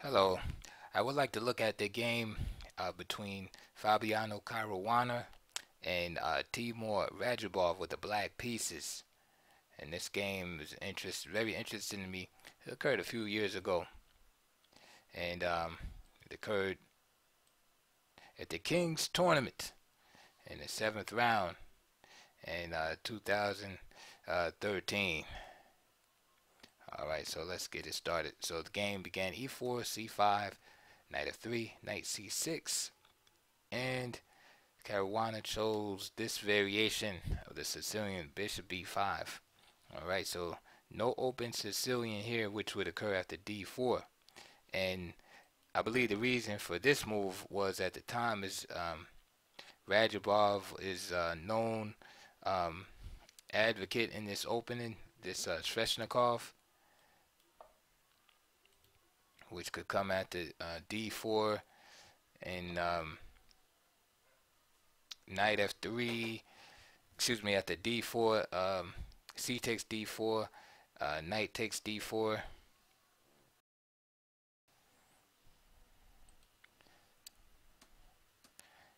Hello. I would like to look at the game between Fabiano Caruana and Teimour Radjabov with the black pieces. And this game is very interesting to me. It occurred a few years ago, and it occurred at the King's Tournament in the seventh round in 2013. All right, so let's get it started. So the game began e4, c5, knight f3, knight c6, and Caruana chose this variation of the Sicilian bishop b5. All right, so no open Sicilian here, which would occur after d4. And I believe the reason for this move was at the time is Radjabov is a known advocate in this opening, this Sveshnikov, which could come after d4 and knight f3, after d4, c takes d4, knight takes d4,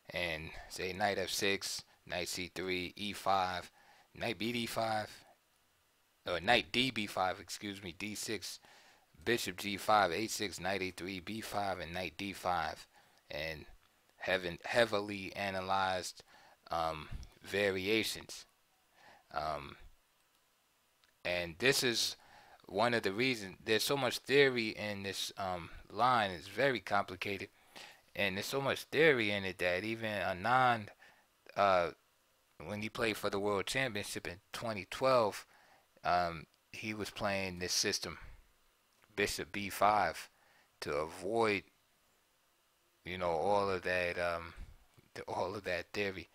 and say knight f6, knight c3, e5, knight bd5, or knight db5, d6, bishop g5, a6, knight a3, b5, and knight d5, and having heavily analyzed variations. And this is one of the reasons there's so much theory in this line. It's very complicated, and there's so much theory in it that even Anand, when he played for the World Championship in 2012, he was playing this system, bishop b5, to avoid, all of that theory.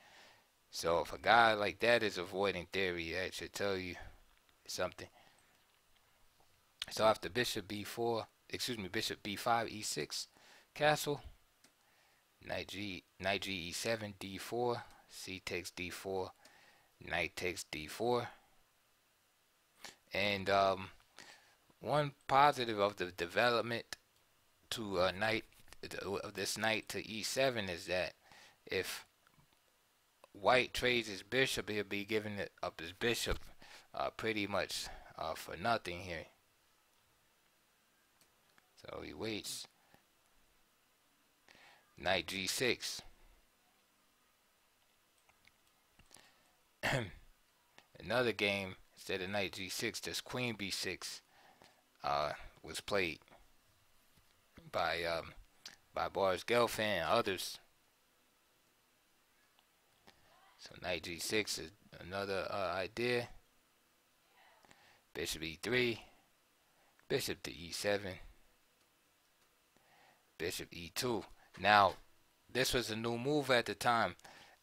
So if a guy like that is avoiding theory, that should tell you something. So after bishop b5, e6, castle, knight g e7, d4, c takes d4, knight takes d4, and one positive of the development to this knight to e7 is that if white trades his bishop, he'll be giving up his bishop pretty much for nothing here. So he waits. Knight g6. Another game, instead of knight g6, just queen b6 was played by Boris Gelfand and others. So knight g6 is another idea. Bishop e3, bishop to e7, bishop e2. Now, this was a new move at the time,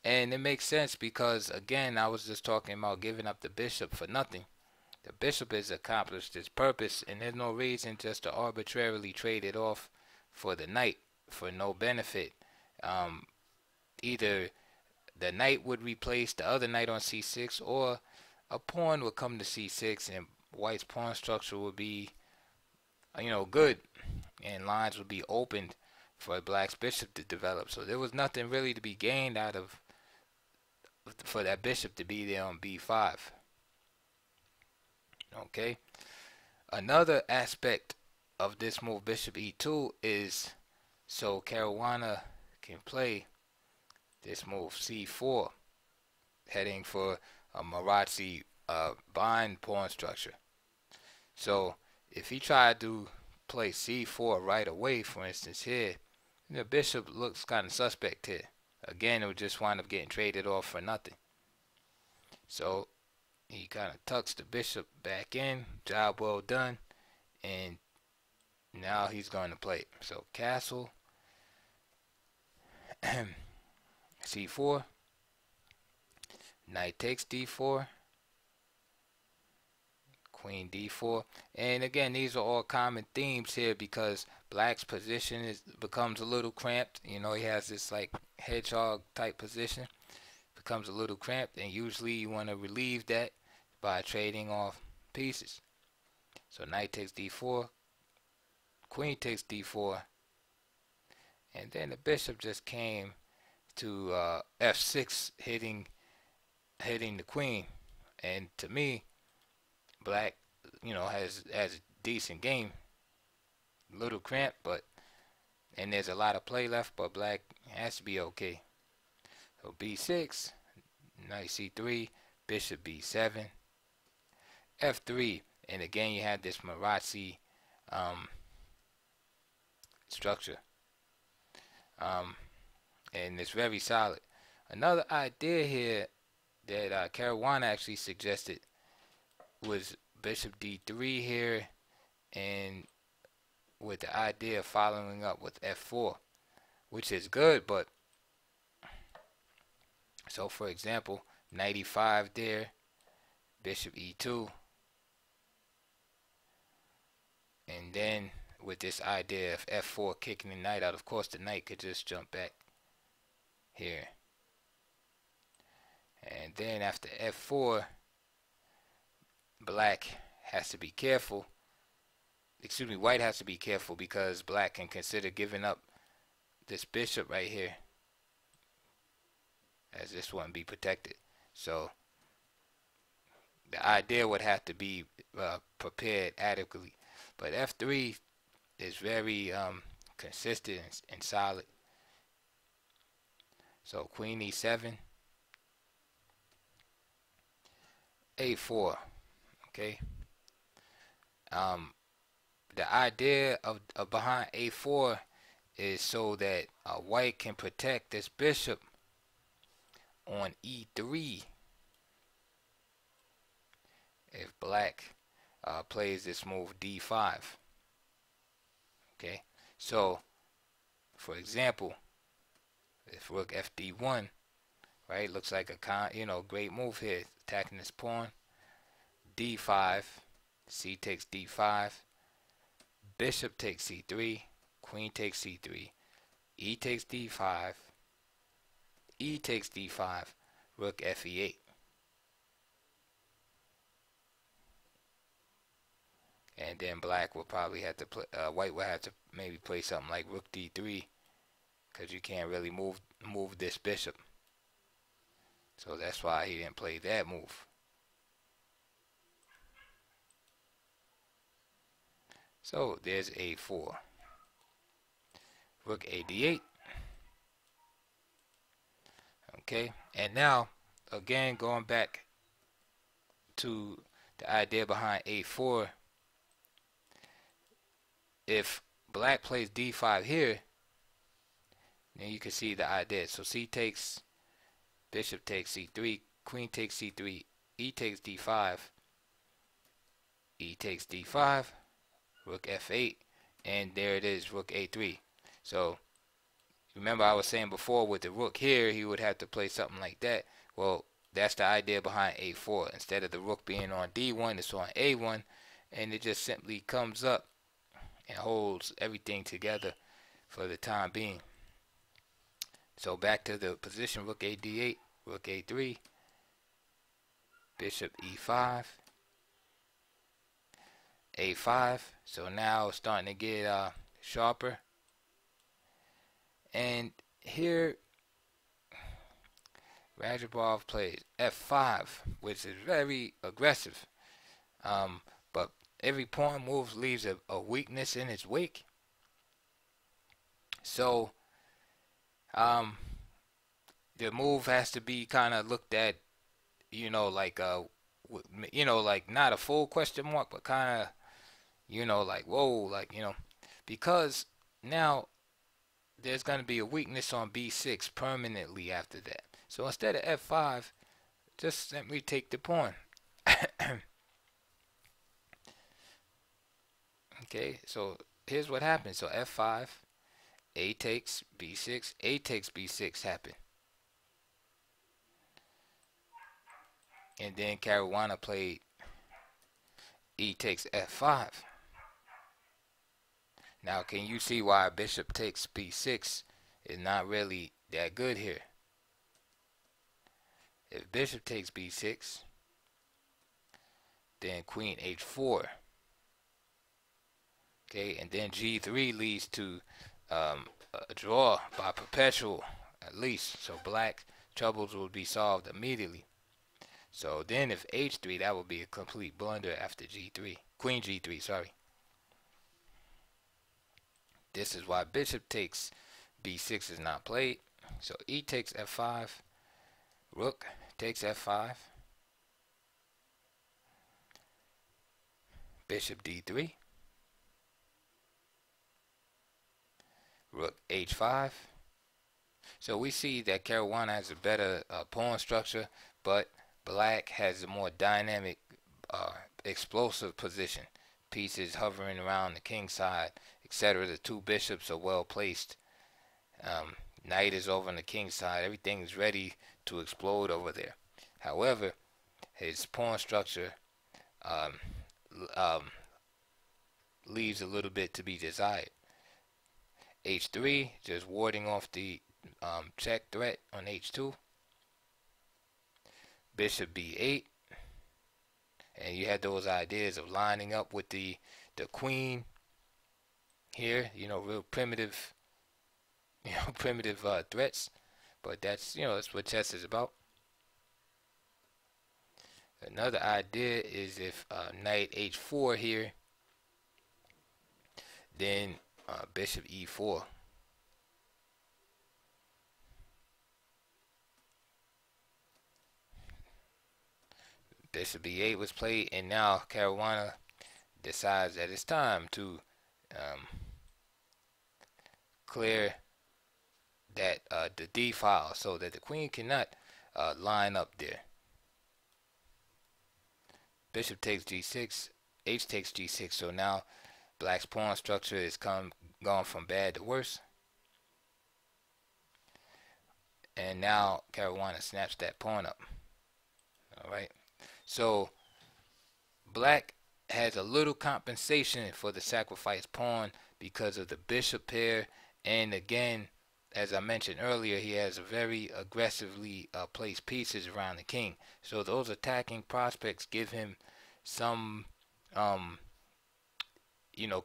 and it makes sense because, again, I was just talking about giving up the bishop for nothing. The bishop has accomplished its purpose, and there's no reason just to arbitrarily trade it off for the knight for no benefit. Either the knight would replace the other knight on c6, or a pawn would come to c6, and white's pawn structure would be, good, and lines would be opened for black's bishop to develop. So there was nothing really to be gained out of for that bishop to be there on b5. Okay. Another aspect of this move, bishop e2, is so Caruana can play this move c4, heading for a Marazzi bind pawn structure. So if he tried to play c4 right away, for instance here, the bishop looks kind of suspect here. Again, it would just wind up getting traded off for nothing. So he kind of tucks the bishop back in, job well done, and now he's going to play it. So castle, c4, knight takes d4, queen d4, and again, these are all common themes here because black's position becomes a little cramped. He has this like hedgehog type position, becomes a little cramped, and usually you want to relieve that by trading off pieces. So knight takes d4, queen takes d4, and then the bishop just came to f6, hitting the queen. And to me, black, has a decent game. A little cramped, and there's a lot of play left, but black has to be okay. So b6, knight c3, bishop b7, f3, and again you have this Marazzi structure, and it's very solid. Another idea here that Caruana actually suggested was bishop d3 here, and with the idea of following up with f4, which is good. But so for example, knight e5 there, bishop e2, and then with this idea of f4 kicking the knight out, of course the knight could just jump back here. And then after f4, black has to be careful. Excuse me, white has to be careful, because black can consider giving up this bishop right here, as this wouldn't be protected. So the idea would have to be prepared adequately. But f3 is very consistent and solid. So queen e7, a4. Okay. The idea of behind a4 is so that white can protect this bishop on e3 if black plays this move d5. Okay, so for example, if rook fd1, right, looks like a great move here, attacking this pawn. d5, c takes d5, bishop takes c3, queen takes c3, e takes d5, e takes d5, rook fe8. And then black will probably have to play, white will have to maybe play something like rook d3, because you can't really move this bishop. So that's why he didn't play that move. So there's a4. Rook a d8. Okay, and now again going back to the idea behind a4, if black plays d5 here, then you can see the idea. So c takes, bishop takes c3, queen takes c3, e takes d5, e takes d5, rook f8, and there it is, rook a3. So remember I was saying before, with the rook here, he would have to play something like that. Well, that's the idea behind a4. Instead of the rook being on d1, it's on a1, and it just simply comes up and holds everything together for the time being. So back to the position, rook a d8, rook a3, bishop e5, a5. So now it's starting to get sharper. And here Radjabov plays f5, which is very aggressive. But every pawn move leaves a weakness in its wake. So the move has to be kind of looked at, like like not a full question mark, but kind of, like whoa, like, because now there's going to be a weakness on b6 permanently after that. So instead of f5, just simply take the pawn. Okay, so here's what happens. So f5, a takes b6, a takes b6 happen. And then Caruana played e takes f5. Now, can you see why bishop takes b6 is not really that good here? If bishop takes b6, then queen h4. Okay, and then G3 leads to a draw by perpetual, at least. So black troubles will be solved immediately. So then if H3, that would be a complete blunder after G3. Queen G3, sorry. This is why bishop takes B6 is not played. So E takes F5. Rook takes F5. Bishop D3. Rook H5. So we see that Caruana has a better pawn structure, but black has a more dynamic, explosive position. Pieces hovering around the king side, etc. The two bishops are well placed. Knight is over on the king side. Everything is ready to explode over there. However, his pawn structure leaves a little bit to be desired. H3, just warding off the check threat on H2. Bishop B8. And you had those ideas of lining up with the queen here, real primitive, primitive threats. But that's, that's what chess is about. Another idea is if knight H4 here, then bishop E4. Bishop B8 was played, and now Caruana decides that it's time to clear that the D file so that the queen cannot line up there. Bishop takes G6, H takes G6, so now black's pawn structure is gone from bad to worse. And now Caruana snaps that pawn up. Alright. So black has a little compensation for the sacrificed pawn because of the bishop pair, and again, as I mentioned earlier, he has a very aggressively placed pieces around the king. So those attacking prospects give him some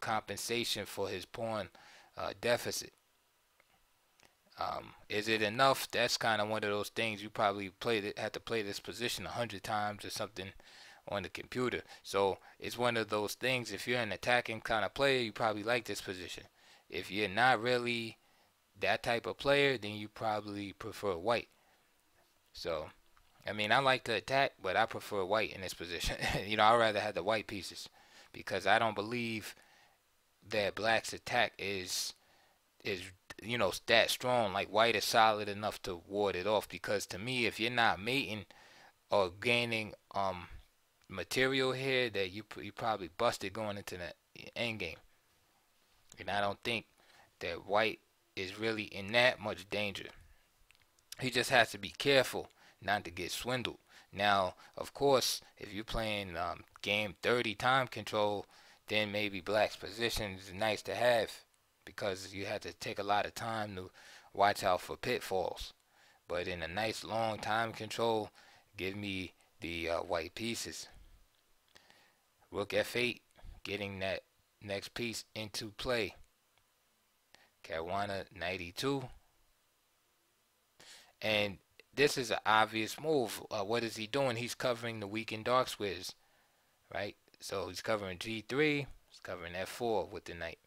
compensation for his pawn deficit. Is it enough? That's kind of one of those things. You probably had to play this position 100 times or something on the computer. So it's one of those things. If you're an attacking kind of player, you probably like this position. If you're not really that type of player, then you probably prefer white. So, I mean, I like to attack, but I prefer white in this position. I'd rather have the white pieces because I don't believe that black's attack is that strong. Like white is solid enough to ward it off, because to me, if you're not mating or gaining material here, that you probably busted going into the end game. And I don't think that white is really in that much danger. He just has to be careful not to get swindled. Now, of course, if you're playing game 30 time control, then maybe black's position is nice to have, because you have to take a lot of time to watch out for pitfalls. But in a nice long time control, give me the white pieces. Rook F8, getting that next piece into play. Caruana knight E2. And this is an obvious move. What is he doing? He's covering the weakened dark squares, right? So he's covering G3, he's covering F4 with the knight,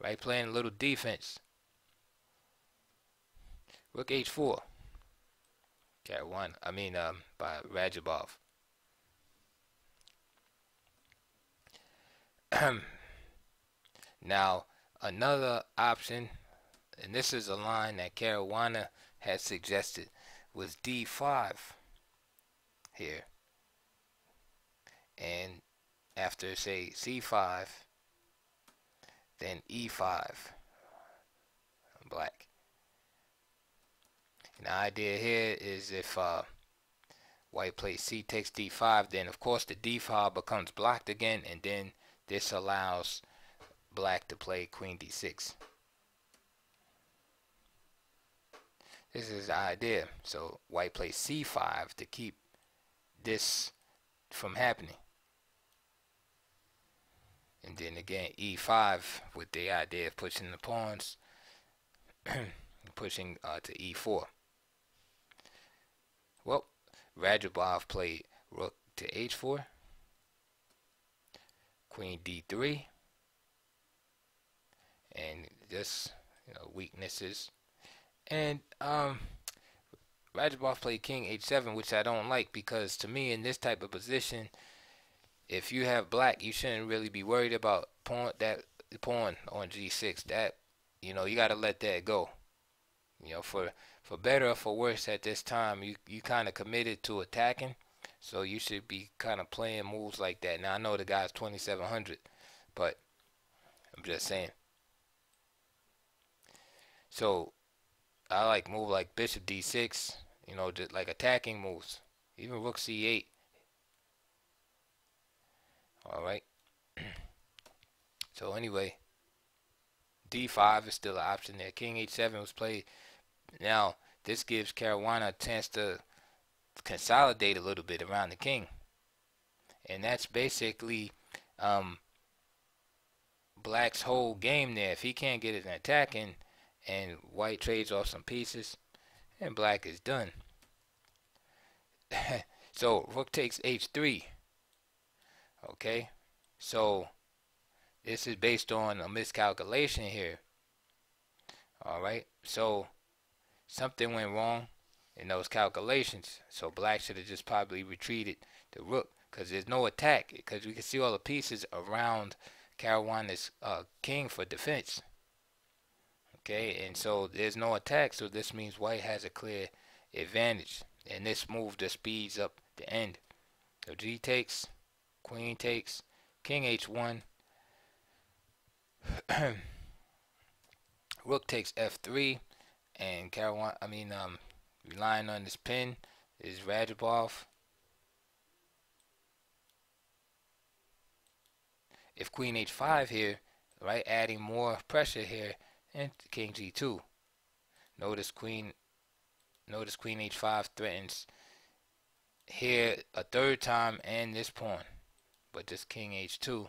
right? Playing a little defense. Rook H4. Caruana, by Radjabov. Now, another option, and this is a line that Caruana had suggested, was D5 here. And after, say, C5, then E5, black. And the idea here is if white plays C takes D5, then of course the D file becomes blocked again, and then this allows black to play Queen D6. This is the idea. So white plays C5 to keep this from happening. And then again, e5 with the idea of pushing the pawns, pushing to e4. Well, Radjabov played rook to h4, queen d3, and just weaknesses. And Radjabov played king h7, which I don't like, because to me in this type of position, if you have black, you shouldn't really be worried about pawn on g6. That you gotta let that go. For better or for worse at this time, you kind of committed to attacking, so you should be kind of playing moves like that. Now I know the guy's 2700, but I'm just saying. So I like move like bishop d6, just like attacking moves. Even rook c8. All right. So anyway, d5 is still an option there. King h7 was played. Now this gives Caruana a chance to consolidate a little bit around the king, and that's basically black's whole game there. If he can't get it in attacking, and white trades off some pieces, and black is done. So rook takes h3. Okay, so this is based on a miscalculation here. All right, so something went wrong in those calculations. So black should have just probably retreated the rook, because there's no attack, because we can see all the pieces around Caruana's king for defense. Okay, and so there's no attack, so this means white has a clear advantage, and this move just speeds up the end. So g takes, queen takes, king h1, rook takes f3, and Caruana, relying on this pin is Radjabov. If queen h5 here, right, adding more pressure here, and king g2. Notice queen h5 threatens here a third time and this pawn, but this king h2.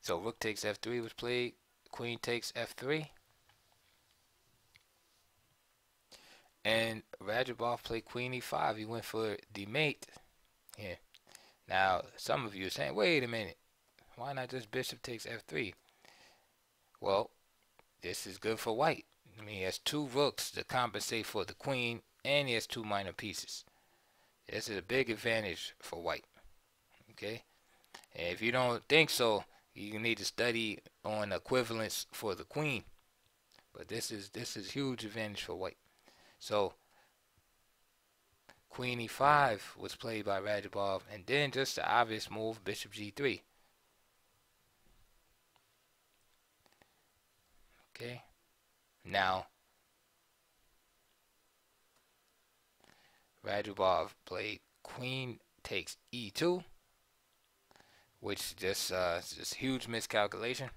So rook takes f3 was played, queen takes f3, and Radjabov played queen e5. He went for the mate here. Now some of you are saying, wait a minute, why not just bishop takes f3? Well, this is good for white. He has two rooks to compensate for the queen, and he has two minor pieces. This is a big advantage for white. Okay, and if you don't think so, you need to study on equivalence for the queen. But this is huge advantage for white. So queen e5 was played by Radjabov, and then just the obvious move, bishop g3. Okay, now Radjabov played queen takes e2, which just huge miscalculation.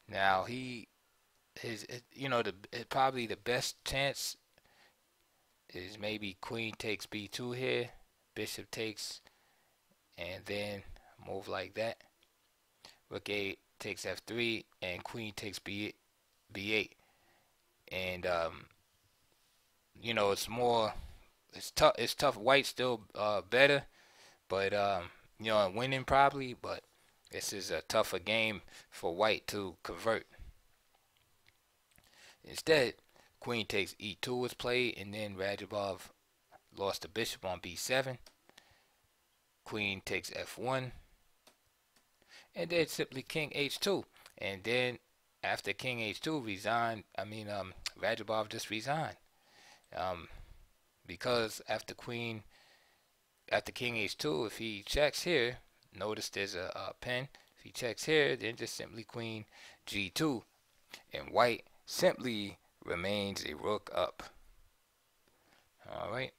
Now probably the best chance is maybe queen takes b2 here, bishop takes, and then move like that. Rook a takes f3, and queen takes b8, and it's tough. White's still better, but winning probably, but this is a tougher game for white to convert. Instead, queen takes e2 was played, and then Radjabov lost the bishop on b7. Queen takes f1, and then simply king h2, and then after king h2 resigned, Radjabov just resigned, because after king h2, if he checks here, notice there's a pin. If he checks here, then just simply queen g2, and white simply remains a rook up. All right,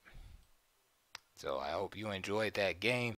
so I hope you enjoyed that game.